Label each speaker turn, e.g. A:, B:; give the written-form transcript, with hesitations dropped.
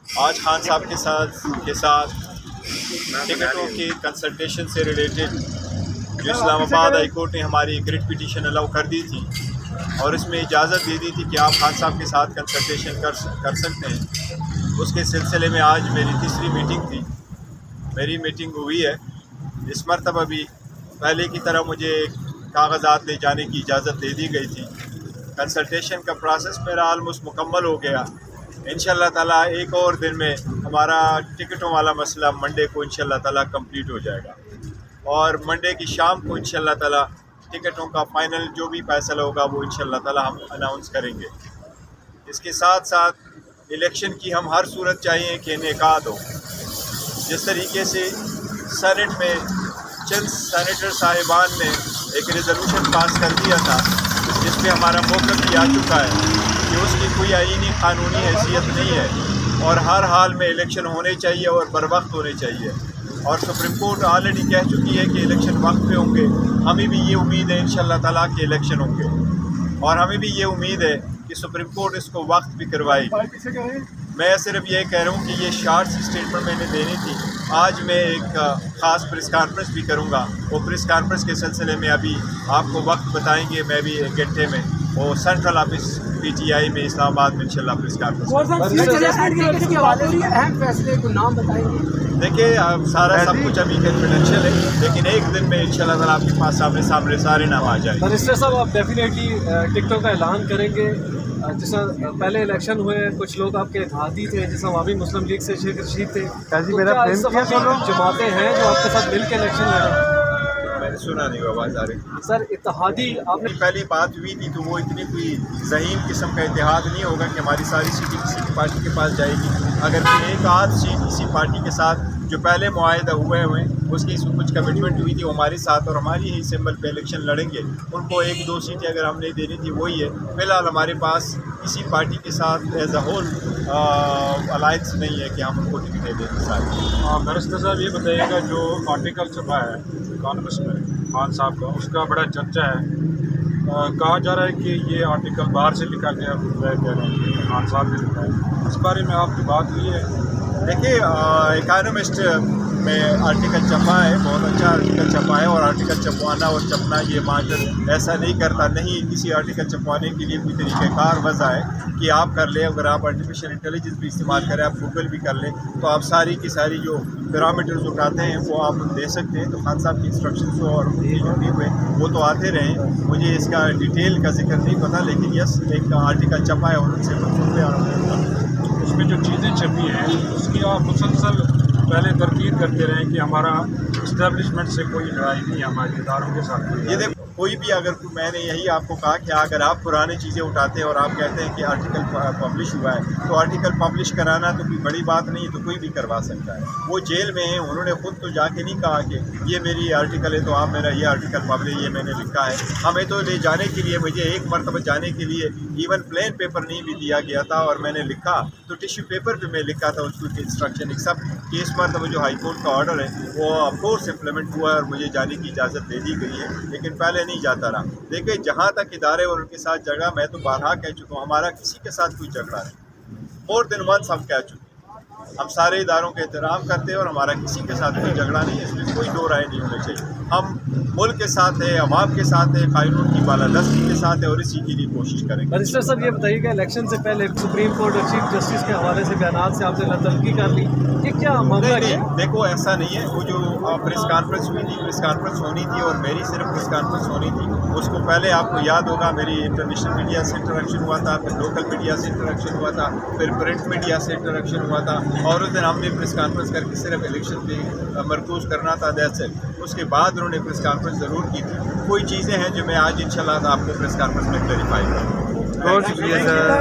A: آج خان صاحب کے ساتھ ٹکٹوں کی کنسلٹیشن سے ریلیٹڈ جو اسلام آباد ہائی کورٹ نے ہماری گریٹ پٹیشن الاؤ کر دی تھی اور اس میں اجازت دے دی تھی کہ آپ خان صاحب کے ساتھ کنسلٹیشن کر سکتے ہیں، اس کے سلسلے میں آج میری تیسری میٹنگ تھی۔ میری میٹنگ ہوئی ہے۔ اس مرتبہ بھی پہلے کی طرح مجھے کاغذات لے جانے کی اجازت دے دی گئی تھی۔ کنسلٹیشن کا پروسیس میرا آلموسٹ مکمل ہو گیا۔ انشاءاللہ تعالیٰ ایک اور دن میں ہمارا ٹکٹوں والا مسئلہ منڈے کو انشاءاللہ تعالیٰ کمپلیٹ ہو جائے گا، اور منڈے کی شام کو انشاءاللہ تعالیٰ ٹکٹوں کا فائنل جو بھی فیصلہ ہوگا وہ انشاءاللہ تعالیٰ ہم اناؤنس کریں گے۔ اس کے ساتھ ساتھ الیکشن کی ہم ہر صورت چاہیے کہ انعقاد ہو۔ جس طریقے سے سینٹ میں چند سینیٹر صاحبان نے ایک ریزولوشن پاس کر دیا تھا جس پہ ہمارا موقف بھی آ چکا ہے کہ اس کی کوئی آئینی قانونی حیثیت نہیں ہے اور ہر حال میں الیکشن ہونے چاہیے اور بر وقت ہونے چاہیے، اور سپریم کورٹ آلریڈی کہہ چکی ہے کہ الیکشن وقت پہ ہوں گے۔ ہمیں بھی یہ امید ہے انشاءاللہ تعالیٰ کہ الیکشن ہوں گے، اور ہمیں بھی یہ امید ہے کہ سپریم کورٹ اس کو وقت بھی کروائے گی۔ میں صرف یہ کہہ رہا ہوں کہ یہ شارٹ سی اسٹیٹمنٹ میں نے دینی تھی۔ آج میں ایک خاص پریس کانفرنس بھی کروں گا، وہ پریس کانفرنس کے سلسلے میں ابھی آپ کو وقت بتائیں گے۔ میں بھی ایک گھنٹے میں وہ central office P T I میں اسلام آباد میں انشاءاللہ پریس کانفرنس۔ دیکھیے سارا سب کچھ ابھی کنفیڈینشیل ہے، لیکن ایک دن میں انشاءاللہ تعالیٰ آپ کے پاس سامنے سارے نام آ جائیں گے۔
B: بریسٹر صاحب، آپ ڈیفینیٹلی ٹکٹوں کا اعلان کریں گے؟ جس طرح پہلے الیکشن ہوئے کچھ لوگ آپ کے اتحادی تھے، جس طرح عوامی مسلم لیگ سے شیخ رشید تھے، جماعتیں ہیں جو آپ کے ساتھ مل کے الیکشن لڑ رہے ہیں؟
A: میں نے سنا نہیں، آواز آ رہی
B: سر اتحادی آپ نے
A: پہلی بات ہوئی تھی تو وہ اتنی کوئی ذہین قسم کا اتحاد نہیں ہوگا کہ ہماری ساری سیٹیں کسی پارٹی کے پاس جائے گی۔ اگر کوئی ایک آدھ سیٹ کسی پارٹی کے ساتھ جو پہلے معاہدہ ہوئے اس کی کچھ کمٹمنٹ ہوئی تھی وہ ہمارے ساتھ، اور ہماری ہی سمبل پہ الیکشن لڑیں گے، ان کو ایک دو سیٹیں اگر ہم نے دینی تھی وہی ہے۔ فی الحال ہمارے پاس کسی پارٹی کے ساتھ ایز اے ہول الائنس نہیں ہے کہ ہم ان کو ٹکٹیں دیں ساتھ۔
C: بریسٹر صاحب یہ بتائیے گا، جو آرٹیکل چھپا ہے کانگریس میں خان صاحب کا، اس کا بڑا چرچا ہے، کہا جا رہا ہے کہ یہ آرٹیکل باہر سے لکھا گیا خان صاحب نے لکھا ہے، اس بارے میں آپ کی بات ہوئی ہے؟
A: دیکھیے اکانومسٹ میں آرٹیکل چھپا ہے، بہت اچھا آرٹیکل چھپا ہے، اور آرٹیکل چھپوانا اور چھپنا یہ مارکر ایسا نہیں کرتا، نہیں کسی آرٹیکل چھپوانے کے لیے کوئی طریقہ کار وضع ہے کہ آپ کر لیں۔ اگر آپ آرٹیفیشیل انٹیلیجنس بھی استعمال کریں، آپ گوگل بھی کر لیں، تو آپ ساری کی ساری جو پیرامیٹرز اٹھاتے ہیں وہ آپ دے سکتے ہیں۔ تو خان صاحب کی انسٹرکشنس اور یوٹیوب پہ وہ تو آتے رہیں، مجھے اس کا ڈیٹیل کا ذکر نہیں پتہ، لیکن یس ایک آرٹیکل چھپا ہے اور ان سے منسوخ
C: اس میں جو چیزیں چھپی ہیں اس کی آپ مسلسل پہلے ترکیب کرتے رہیں کہ ہمارا اسٹیبلشمنٹ سے کوئی لڑائی نہیں ہے، ہمارے اداروں کے ساتھ
A: یہ دیکھ کوئی بھی اگر میں نے یہی آپ کو کہا کہ اگر آپ پرانی چیزیں اٹھاتے ہیں اور آپ کہتے ہیں کہ آرٹیکل پبلش ہوا ہے تو آرٹیکل پبلش کرانا تو کوئی بڑی بات نہیں ہے، تو کوئی بھی کروا سکتا ہے۔ وہ جیل میں ہیں، انہوں نے خود تو جا کے نہیں کہا کہ یہ میری آرٹیکل ہے تو آپ میرا یہ آرٹیکل پبلش یہ میں نے لکھا ہے۔ ہمیں تو لے جانے کے لیے، مجھے ایک مرتبہ جانے کے لیے ایون پلین پیپر نہیں بھی دیا گیا تھا، اور میں نے لکھا تو ٹیشو پیپر پہ میں لکھا تھا اس کو انسٹرکشن، ایکسیپٹ کہ اس مرتبہ جو ہائی کورٹ کا آرڈر ہے وہ آف کورس امپلیمنٹ ہوا ہے اور مجھے جانے کی اجازت دے دی گئی ہے، لیکن پہلے نہیں جاتا رہا۔ دیکھیں جہاں تک ادارے اور ان کے ساتھ جھگڑا، میں تو بارہا کہہ چکا ہوں، ہمارا کسی کے ساتھ کوئی جھگڑا نہیں، مور دین ونس ہم کہہ چکے ہیں۔ ہم سارے اداروں کا احترام کرتے ہیں اور ہمارا کسی کے ساتھ کوئی جھگڑا نہیں ہے، اس میں کوئی دو رائے نہیں ہونی چاہیے۔ ہم ملک کے ساتھ ہیں، عوام کے ساتھ ہیں، قانون کی بالادستی کے ساتھ ہیں، اور اسی کے لیے کوشش کریں گے۔
B: بریسٹر صاحب یہ بتائیے کہ الیکشن سے پہلے سپریم کورٹ اور چیف جسٹس کے حوالے سے بیانات سے آپ نے تلقی کر لی، یہ کیا معاملہ ہے؟
A: دیکھو ایسا نہیں ہے، وہ جو پریس کانفرنس ہوئی تھی، پریس کانفرنس ہونی تھی اور میری صرف پریس کانفرنس ہونی تھی، اس کو پہلے آپ کو یاد ہوگا میری انٹرنیشنل میڈیا سے انٹریکشن ہوا تھا، پھر لوکل میڈیا سے انٹریکشن ہوا تھا، پھر پرنٹ میڈیا سے انٹریکشن ہوا تھا، اور اس دن ہم نے پریس کانفرنس کر کے صرف الیکشن پہ مرکوز کرنا تھا، دیٹس اٹ۔ اس کے بعد انہوں نے پریس کانفرنس ضرور کی تھی۔ کوئی چیزیں ہیں جو میں آج انشاءاللہ آپ کو پریس کانفرنس میں کلیریفائی کروں۔
C: بہت شکریہ سر۔